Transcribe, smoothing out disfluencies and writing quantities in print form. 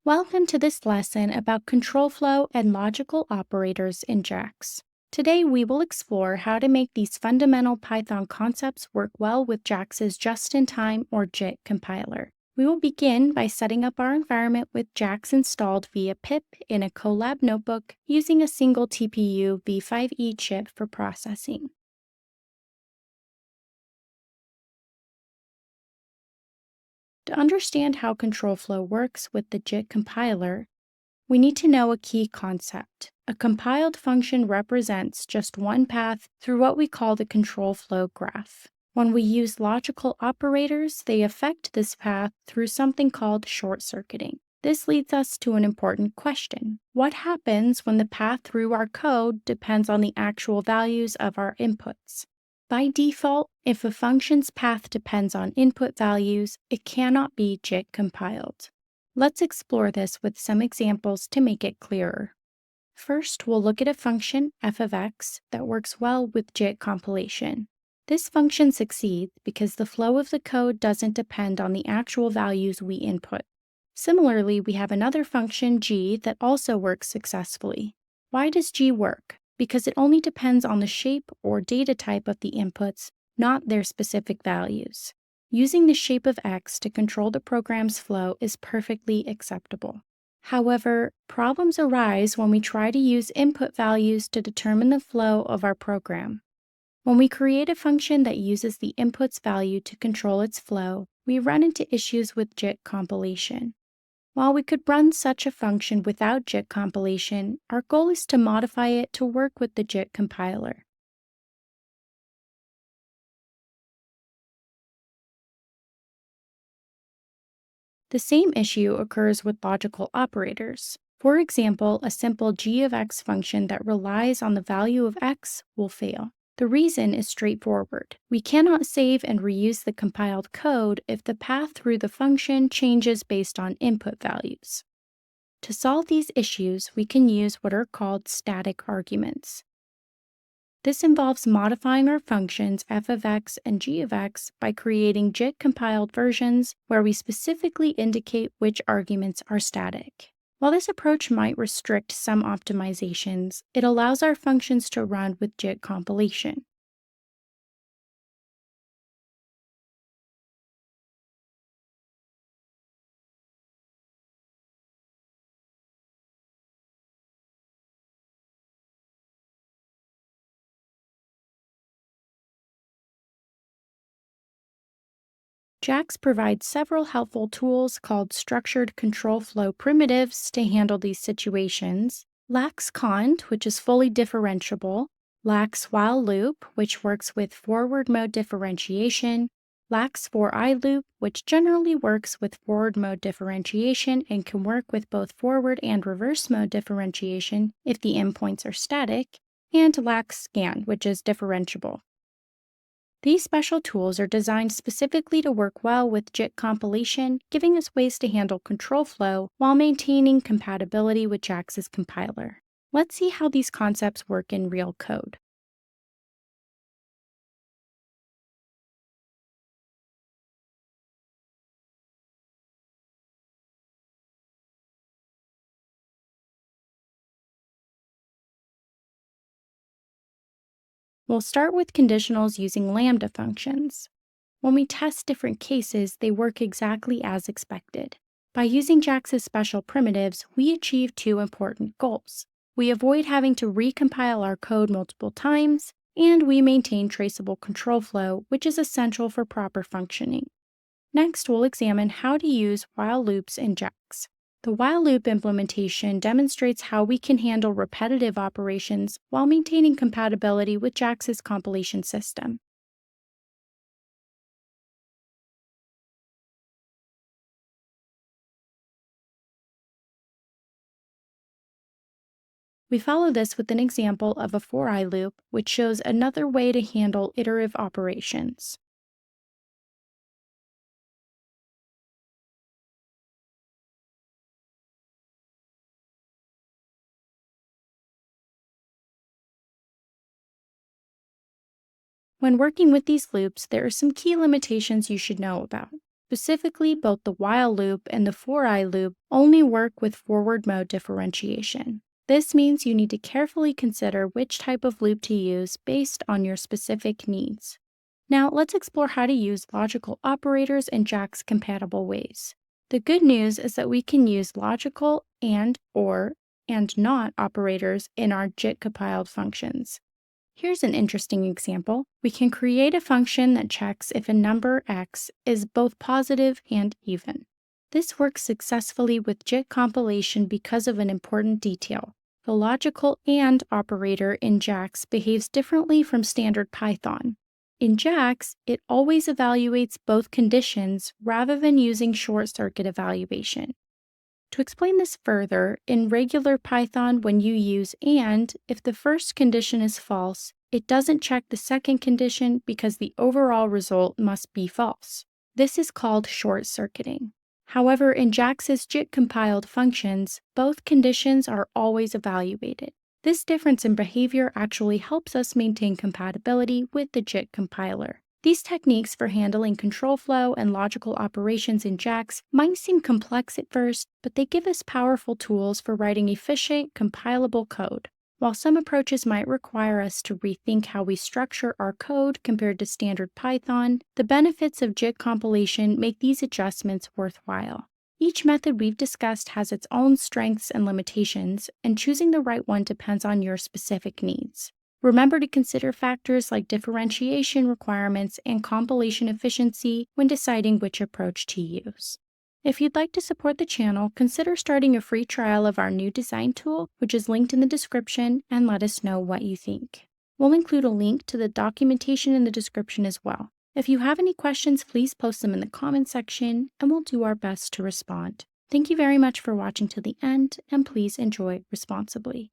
Welcome to this lesson about control flow and logical operators in JAX. Today we will explore how to make these fundamental Python concepts work well with JAX's just-in-time or JIT compiler. We will begin by setting up our environment with JAX installed via pip in a Colab notebook using a single TPU v5e chip for processing. To understand how control flow works with the JIT compiler, we need to know a key concept. A compiled function represents just one path through what we call the control flow graph. When we use logical operators, they affect this path through something called short-circuiting. This leads us to an important question. What happens when the path through our code depends on the actual values of our inputs? By default, if a function's path depends on input values, it cannot be JIT compiled. Let's explore this with some examples to make it clearer. First, we'll look at a function, f of x, that works well with JIT compilation. This function succeeds because the flow of the code doesn't depend on the actual values we input. Similarly, we have another function, g, that also works successfully. Why does g work? Because it only depends on the shape or data type of the inputs, not their specific values. Using the shape of x to control the program's flow is perfectly acceptable. However, problems arise when we try to use input values to determine the flow of our program. When we create a function that uses the input's value to control its flow, we run into issues with JIT compilation. While we could run such a function without JIT compilation, our goal is to modify it to work with the JIT compiler. The same issue occurs with logical operators. For example, a simple g of x function that relies on the value of x will fail. The reason is straightforward. We cannot save and reuse the compiled code if the path through the function changes based on input values. To solve these issues, we can use what are called static arguments. This involves modifying our functions f of x and g of x by creating JIT-compiled versions where we specifically indicate which arguments are static. While this approach might restrict some optimizations, it allows our functions to run with JIT compilation. JAX provides several helpful tools called structured control flow primitives to handle these situations. Lax.cond, which is fully differentiable, lax while loop, which works with forward mode differentiation, lax for I loop, which generally works with forward mode differentiation and can work with both forward and reverse mode differentiation if the endpoints are static, and lax.scan, which is differentiable. These special tools are designed specifically to work well with JIT compilation, giving us ways to handle control flow while maintaining compatibility with JAX's compiler. Let's see how these concepts work in real code. We'll start with conditionals using lambda functions. When we test different cases, they work exactly as expected. By using JAX's special primitives, we achieve two important goals. We avoid having to recompile our code multiple times, and we maintain traceable control flow, which is essential for proper functioning. Next, we'll examine how to use while loops in JAX. The while loop implementation demonstrates how we can handle repetitive operations while maintaining compatibility with JAX's compilation system. We follow this with an example of a for I loop, which shows another way to handle iterative operations. When working with these loops, there are some key limitations you should know about. Specifically, both the while loop and the for-i loop only work with forward mode differentiation. This means you need to carefully consider which type of loop to use based on your specific needs. Now, let's explore how to use logical operators in JAX-compatible ways. The good news is that we can use logical and, or, and not operators in our JIT-compiled functions. Here's an interesting example. We can create a function that checks if a number x is both positive and even. This works successfully with JIT compilation because of an important detail. The logical AND operator in JAX behaves differently from standard Python. In JAX, it always evaluates both conditions rather than using short-circuit evaluation. To explain this further, in regular Python, when you use AND, if the first condition is false, it doesn't check the second condition because the overall result must be false. This is called short-circuiting. However, in JAX's JIT-compiled functions, both conditions are always evaluated. This difference in behavior actually helps us maintain compatibility with the JIT compiler. These techniques for handling control flow and logical operations in JAX might seem complex at first, but they give us powerful tools for writing efficient, compilable code. While some approaches might require us to rethink how we structure our code compared to standard Python, the benefits of JIT compilation make these adjustments worthwhile. Each method we've discussed has its own strengths and limitations, and choosing the right one depends on your specific needs. Remember to consider factors like differentiation requirements and compilation efficiency when deciding which approach to use. If you'd like to support the channel, consider starting a free trial of our new design tool, which is linked in the description, and let us know what you think. We'll include a link to the documentation in the description as well. If you have any questions, please post them in the comment section, and we'll do our best to respond. Thank you very much for watching to the end, and please enjoy responsibly.